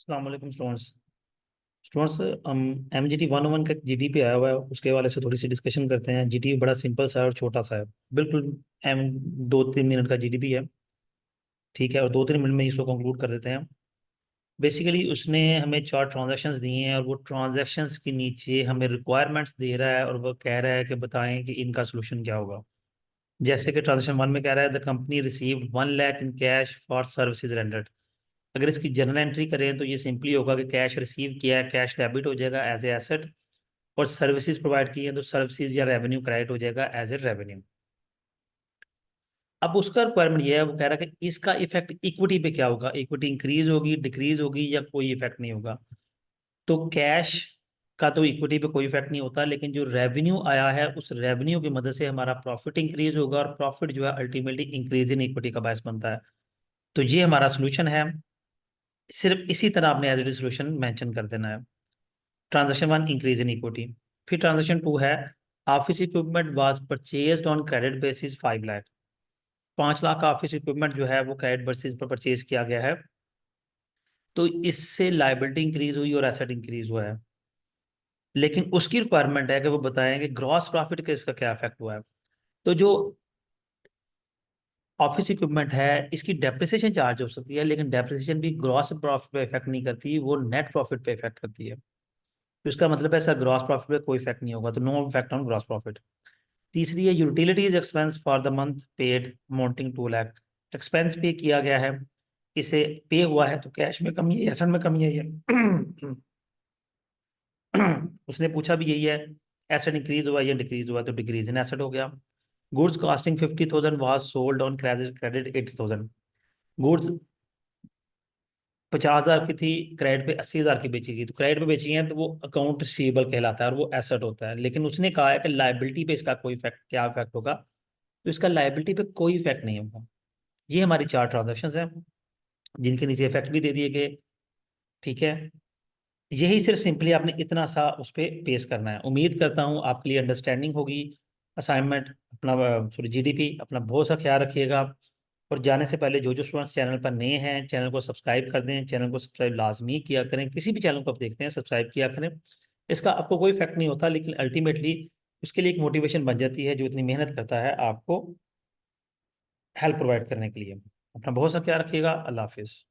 अस्सलाम वालेकुम स्टूडेंट्स। हम MGT 101 का GDP आया हुआ है, उसके वाले से थोड़ी सी डिस्कशन करते हैं। GDP बड़ा सिंपल सा है और छोटा सा है, बिल्कुल एम 2-3 मिनट का GDP है। ठीक है, और 2-3 मिनट में इसको कंक्लूड कर देते हैं। बेसिकली उसने हमें 4 ट्रांजैक्शंस दिए हैं और वो ट्रांजैक्शंस के नीचे हमें रिक्वायरमेंट्स दे रहा है और वो कह रहा है कि बताएं कि इनका सोल्यूशन क्या होगा। जैसे कि ट्रांजेक्शन 1 में कह रहा है the company received 1 lakh in cash for services rendered. अगर इसकी जनरल एंट्री करें तो ये सिंपली होगा कि कैश रिसीव किया है, कैश डेबिट हो जाएगा एज ए एसेट, और सर्विसेज प्रोवाइड की है तो सर्विसेज या रेवेन्यू क्रेडिट हो जाएगा एज ए रेवेन्यू। अब उसका रिक्वायरमेंट ये है, वो कह रहा है कि इसका इफेक्ट इक्विटी पे क्या होगा, इक्विटी इंक्रीज होगी, डिक्रीज होगी, या कोई इफेक्ट नहीं होगा। तो कैश का तो इक्विटी पे कोई इफेक्ट नहीं होता, लेकिन जो रेवेन्यू आया है उस रेवेन्यू की मदद से हमारा प्रॉफिट इंक्रीज होगा, और प्रॉफिट जो है अल्टीमेटली इंक्रीज इन इक्विटी का बायस बनता है। तो ये हमारा सोल्यूशन है। सिर्फ इसी तरह आपने एज ए सोल्यूशन मेंशन कर देना है। Transaction 1 increase in equity. फिर ट्रांजेक्शन 2 है office equipment was purchased on credit basis 5 lakh. 5 lakh का ऑफिस इक्विपमेंट जो है वो क्रेडिट बेसिस पर परचेज किया गया है। तो इससे लायबिलिटी इंक्रीज हुई और एसेट इंक्रीज हुआ है। लेकिन उसकी रिक्वायरमेंट है कि वो बताएं कि ग्रॉस प्रॉफिट का इसका क्या इफेक्ट हुआ है। तो जो ऑफिस इक्विपमेंट है इसकी डेप्रिसिएशन चार्ज हो सकती है, लेकिन डेप्रिसिएशन भी ग्रॉस प्रॉफिट पे इफेक्ट नहीं करती, वो नेट प्रॉफिट पे इफेक्ट करती है। तो इसका मतलब है सर ग्रॉस प्रॉफिट पे कोई इफेक्ट नहीं होगा, तो no effect on gross profit. तीसरी है utilities expense for the month paid amounting 2 lakh. Expense पे किया गया है, इसे पे हुआ है, तो कैश में कमी है, एसेट में कमी है ये। उसने पूछा भी यही है, एसेट इंक्रीज हुआ या डिक्रीज हुआ, तो डिक्रीज इन एसेट हो गया। Goods costing 50,000 was sold on credit 80,000। Goods 50,000 की थी, क्रेडिट पे 80,000 की बेची गई, तो क्रेडिट पे बेची है तो वो अकाउंट रिसीवेबल कहलाता है और वो एसेट होता है। लेकिन उसने कहा है कि लाइबिलिटी पे इसका कोई इफेक्ट, क्या इफेक्ट होगा, तो इसका लाइबिलिटी पे कोई इफेक्ट नहीं होगा। ये हमारी 4 ट्रांजेक्शन हैं जिनके नीचे इफेक्ट भी दे दिए गए। ठीक है, यही सिर्फ सिंपली आपने इतना सा उस पर पेश करना है। उम्मीद करता हूँ आपके लिए अंडरस्टैंडिंग होगी। असाइनमेंट अपना, सॉरी GDP अपना बहुत सा ख्याल रखिएगा। और जाने से पहले जो जो स्टूडेंट्स चैनल पर नए हैं चैनल को सब्सक्राइब कर दें, चैनल को सब्सक्राइब लाजमी किया करें, किसी भी चैनल को आप देखते हैं सब्सक्राइब किया करें। इसका आपको कोई इफेक्ट नहीं होता, लेकिन अल्टीमेटली उसके लिए एक मोटिवेशन बन जाती है जो इतनी मेहनत करता है आपको हेल्प प्रोवाइड करने के लिए। अपना बहुत सा ख्याल रखिएगा। अल्लाह हाफिज़।